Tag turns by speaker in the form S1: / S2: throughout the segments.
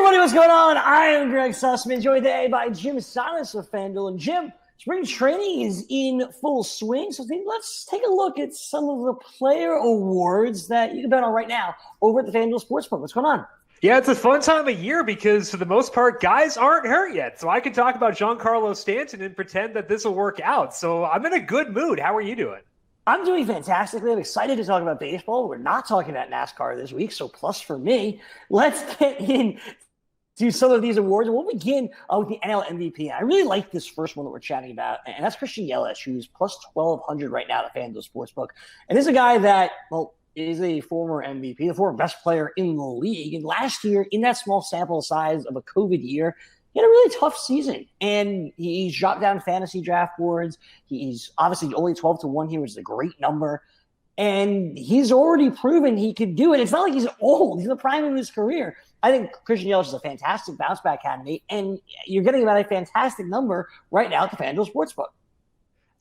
S1: everybody, what's going on? I am Gregg Sussman, joined today by Jim Silas of FanDuel. And Jim, spring training is in full swing, so let's take a look at some of the player awards that you can bet on right now over at the FanDuel Sportsbook. What's going on?
S2: Yeah, it's a fun time of year because for the most part, guys aren't hurt yet. So I can talk about Giancarlo Stanton and pretend that this will work out. So I'm in a good mood. How are you doing?
S1: I'm doing fantastically. I'm excited to talk about baseball. We're not talking about NASCAR this week, so plus for me. Let's get into some of these awards. And we'll begin with the NL MVP. I really like this first one that we're chatting about, and that's Christian Yelich, who's plus 1,200 right now at FanDuel Sportsbook. And this is a guy that, is a former MVP, the former best player in the league. And last year, in that small sample size of a COVID year, he had a really tough season, and he's dropped down fantasy draft boards. He's obviously only 12-1 here, which is a great number. And he's already proven he could do it. It's not like he's old. He's in the prime of his career. I think Christian Yelich is a fantastic bounce-back candidate, and you're getting about a fantastic number right now at the FanDuel Sportsbook.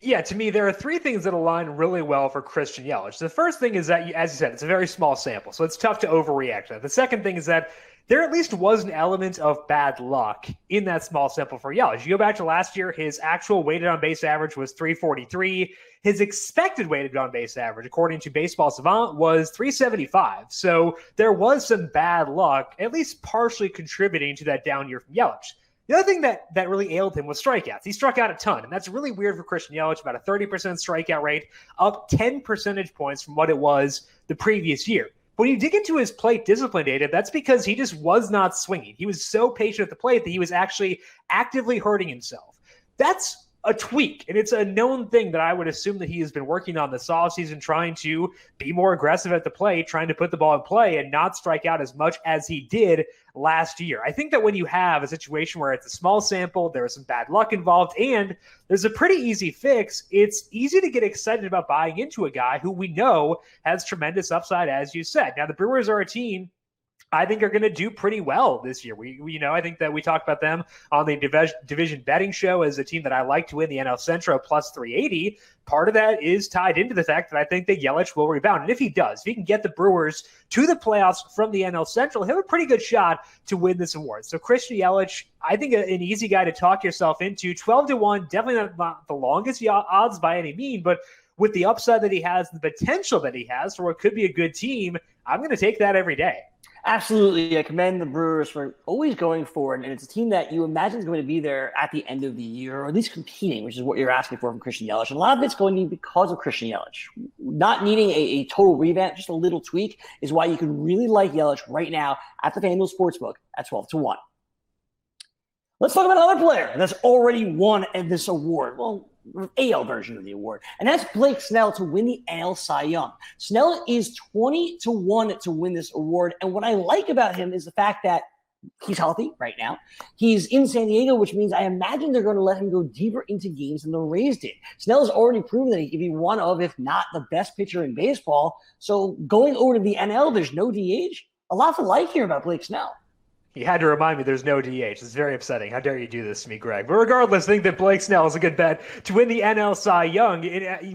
S2: Yeah, to me, there are three things that align really well for Christian Yelich. The first thing is that, as you said, it's a very small sample, so it's tough to overreact. The second thing is that there at least was an element of bad luck in that small sample for Yelich. You go back to last year, his actual weighted on base average was 343. His expected weighted on base average, according to Baseball Savant, was 375. So there was some bad luck, at least partially contributing to that down year from Yelich. The other thing that really ailed him was strikeouts. He struck out a ton, and that's really weird for Christian Yelich, about a 30% strikeout rate, up 10 percentage points from what it was the previous year. When you dig into his plate discipline data, that's because he just was not swinging. He was so patient at the plate that he was actually actively hurting himself. That's a tweak, and it's a known thing that I would assume that he has been working on this offseason, trying to be more aggressive at the plate, trying to put the ball in play and not strike out as much as he did last year. I think that when you have a situation where it's a small sample, there is some bad luck involved, and there's a pretty easy fix, it's easy to get excited about buying into a guy who we know has tremendous upside, as you said. Now, the Brewers are a team I think are going to do pretty well this year. I think that we talked about them on the division betting show as a team that I like to win the NL Central plus 380. Part of that is tied into the fact that I think that Yelich will rebound. And if he does, if he can get the Brewers to the playoffs from the NL Central, he'll have a pretty good shot to win this award. So Christian Yelich, I think an easy guy to talk yourself into. 12-1, definitely not the longest odds by any mean, but with the upside that he has, the potential that he has for what could be a good team, I'm going to take that every day.
S1: Absolutely. I commend the Brewers for always going forward, and it's a team that you imagine is going to be there at the end of the year, or at least competing, which is what you're asking for from Christian Yelich. And a lot of it's going to be because of Christian Yelich. Not needing a total revamp, just a little tweak, is why you can really like Yelich right now at the FanDuel Sportsbook at 12-1. Let's talk about another player that's already won this award. Well, AL version of the award, and that's Blake Snell to win the AL Cy Young. Snell is 20-1 to win this award, and what I like about him is the fact that he's healthy right now. He's in San Diego, which means I imagine they're going to let him go deeper into games than the Rays did. Snell has already proven that he can be one of, if not the best pitcher in baseball. So going over to the NL, there's no DH. A lot to like here about Blake Snell.
S2: You had to remind me there's no DH. It's very upsetting. How dare you do this to me, Greg? But regardless, I think that Blake Snell is a good bet to win the NL Cy Young.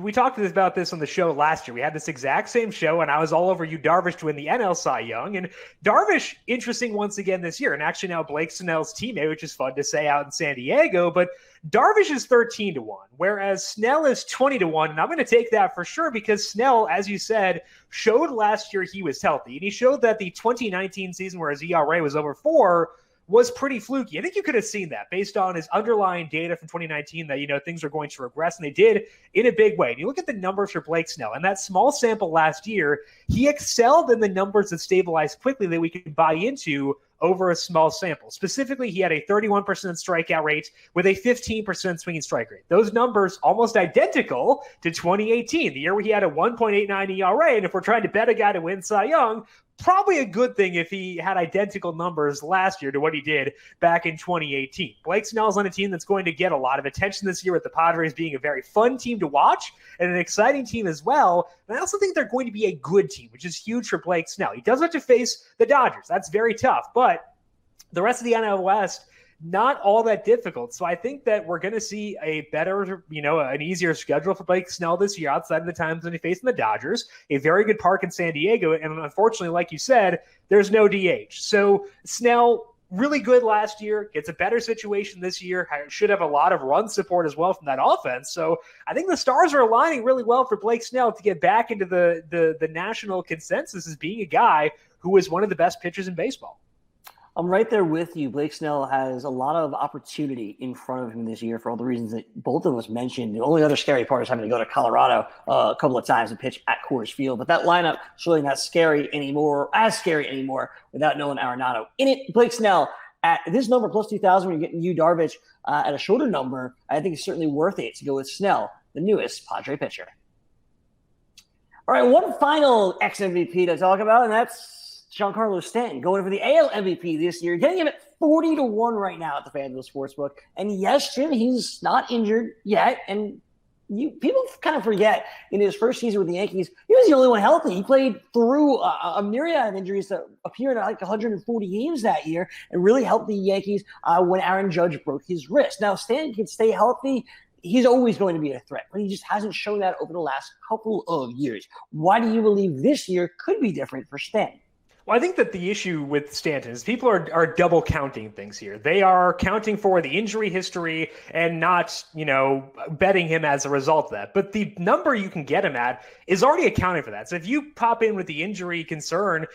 S2: We talked about this on the show last year. We had this exact same show, and I was all over Yu Darvish to win the NL Cy Young. And Darvish, interesting once again this year. And actually now Blake Snell's teammate, which is fun to say out in San Diego. But Darvish is 13-1, whereas Snell is 20-1. And I'm going to take that for sure because Snell, as you said, showed last year he was healthy. And he showed that the 2019 season where his ERA was over 4 was pretty fluky. I think you could have seen that based on his underlying data from 2019 that, things are going to regress, and they did in a big way. And you look at the numbers for Blake Snell, and that small sample last year, he excelled in the numbers that stabilized quickly that we could buy into over a small sample. Specifically, he had a 31% strikeout rate with a 15% swinging strike rate. Those numbers almost identical to 2018, the year where he had a 1.89 ERA. And if we're trying to bet a guy to win Cy Young, probably a good thing if he had identical numbers last year to what he did back in 2018. Blake Snell's on a team that's going to get a lot of attention this year, with the Padres being a very fun team to watch and an exciting team as well. And I also think they're going to be a good team, which is huge for Blake Snell. He does have to face the Dodgers. That's very tough. But the rest of the NL West, not all that difficult. So I think that we're going to see a better, an easier schedule for Blake Snell this year outside of the times when he faced the Dodgers, a very good park in San Diego. And unfortunately, like you said, there's no DH. So Snell, really good last year, gets a better situation this year, should have a lot of run support as well from that offense. So I think the stars are aligning really well for Blake Snell to get back into the national consensus as being a guy who is one of the best pitchers in baseball.
S1: I'm right there with you. Blake Snell has a lot of opportunity in front of him this year for all the reasons that both of us mentioned. The only other scary part is having to go to Colorado a couple of times and pitch at Coors Field. But that lineup is really not as scary anymore without Nolan Arenado in it. Blake Snell at this number plus 2,000 when you're getting Yu Darvish at a shorter number, I think it's certainly worth it to go with Snell, the newest Padre pitcher. All right, one final ex-MVP to talk about, and that's Giancarlo Stanton going for the AL MVP this year, getting him at 40-1 right now at the FanDuel Sportsbook. And yes, Jim, he's not injured yet. And people kind of forget in his first season with the Yankees, he was the only one healthy. He played through a myriad of injuries that appeared in like 140 games that year and really helped the Yankees when Aaron Judge broke his wrist. Now, Stanton can stay healthy. He's always going to be a threat, but he just hasn't shown that over the last couple of years. Why do you believe this year could be different for Stanton?
S2: Well, I think that the issue with Stanton is people are double counting things here. They are counting for the injury history and not, betting him as a result of that. But the number you can get him at is already accounting for that. So if you pop in with the injury concern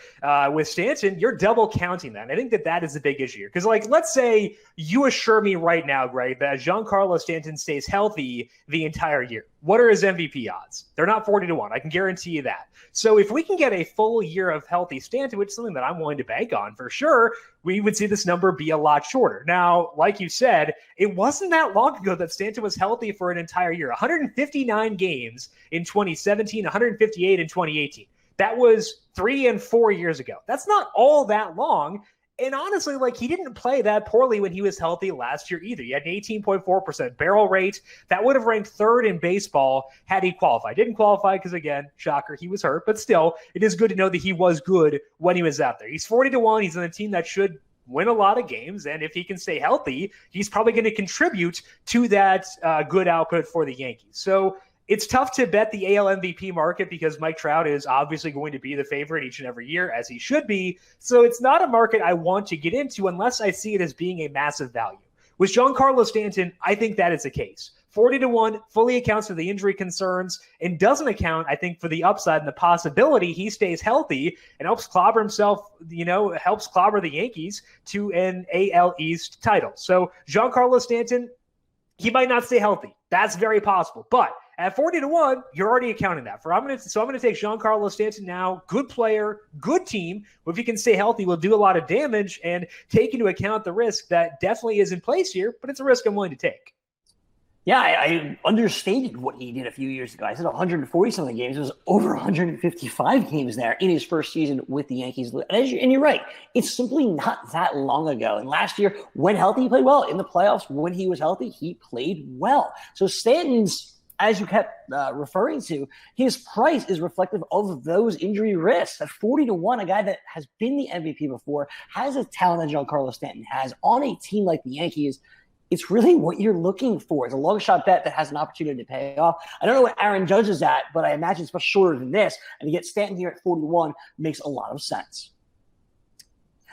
S2: with Stanton, you're double counting that. And I think that is the big issue here. Because, let's say you assure me right now, Greg, that Giancarlo Stanton stays healthy the entire year. What are his MVP odds? They're not 40-1. I can guarantee you that. So if we can get a full year of healthy Stanton, which is something that I'm willing to bank on for sure, we would see this number be a lot shorter. Now, like you said, it wasn't that long ago that Stanton was healthy for an entire year. 159 games in 2017, 158 in 2018. That was 3 and 4 years ago. That's not all that long. And honestly, he didn't play that poorly when he was healthy last year either. He had an 18.4% barrel rate. That would have ranked third in baseball had he qualified. Didn't qualify because, again, shocker, he was hurt. But still, it is good to know that he was good when he was out there. He's 40-1. He's on a team that should win a lot of games. And if he can stay healthy, he's probably going to contribute to that good output for the Yankees. So it's tough to bet the AL MVP market because Mike Trout is obviously going to be the favorite each and every year, as he should be. So it's not a market I want to get into unless I see it as being a massive value. With Giancarlo Stanton, I think that is the case. 40-1 fully accounts for the injury concerns and doesn't account, I think, for the upside and the possibility he stays healthy and helps clobber himself, helps clobber the Yankees to an AL East title. So Giancarlo Stanton, he might not stay healthy. That's very possible. But at 40-1, you're already accounting that. So I'm going to take Giancarlo Stanton now. Good player, good team. If he can stay healthy, will do a lot of damage and take into account the risk that definitely is in place here, but it's a risk I'm willing to take.
S1: Yeah, I understated what he did a few years ago. I said 140-something games. It was over 155 games there in his first season with the Yankees. And you're right. It's simply not that long ago. And last year, when healthy, he played well. In the playoffs, when he was healthy, he played well. So Stanton's, as you kept referring to, his price is reflective of those injury risks. At 40-1, a guy that has been the MVP before, has a talent that Giancarlo Stanton has on a team like the Yankees, it's really what you're looking for. It's a long shot bet that has an opportunity to pay off. I don't know what Aaron Judge is at, but I imagine it's much shorter than this. And to get Stanton here at 41 makes a lot of sense.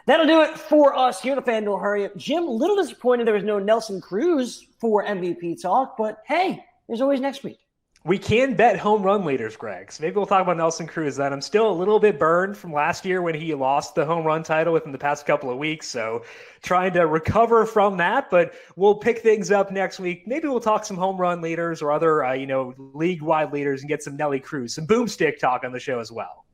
S1: That'll do it for us here at the FanDuel Hurry Up. Jim, a little disappointed there was no Nelson Cruz for MVP talk, but hey, there's always next week.
S2: We can bet home run leaders, Greg. So maybe we'll talk about Nelson Cruz then. I'm still a little bit burned from last year when he lost the home run title within the past couple of weeks. So trying to recover from that, but we'll pick things up next week. Maybe we'll talk some home run leaders or other, league-wide leaders and get some Nelly Cruz, some boomstick talk on the show as well.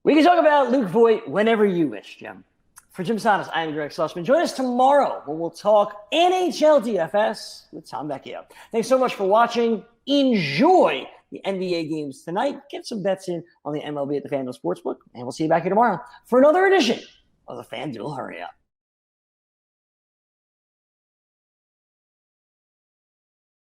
S1: We can talk about Luke Voigt whenever you wish, Jim. For Jim Sonis, I am Gregg Sussman. Join us tomorrow when we'll talk NHL DFS with Tom Vecchio. Thanks so much for watching. Enjoy the NBA games tonight. Get some bets in on the MLB at the FanDuel Sportsbook, and we'll see you back here tomorrow for another edition of the FanDuel Hurry Up.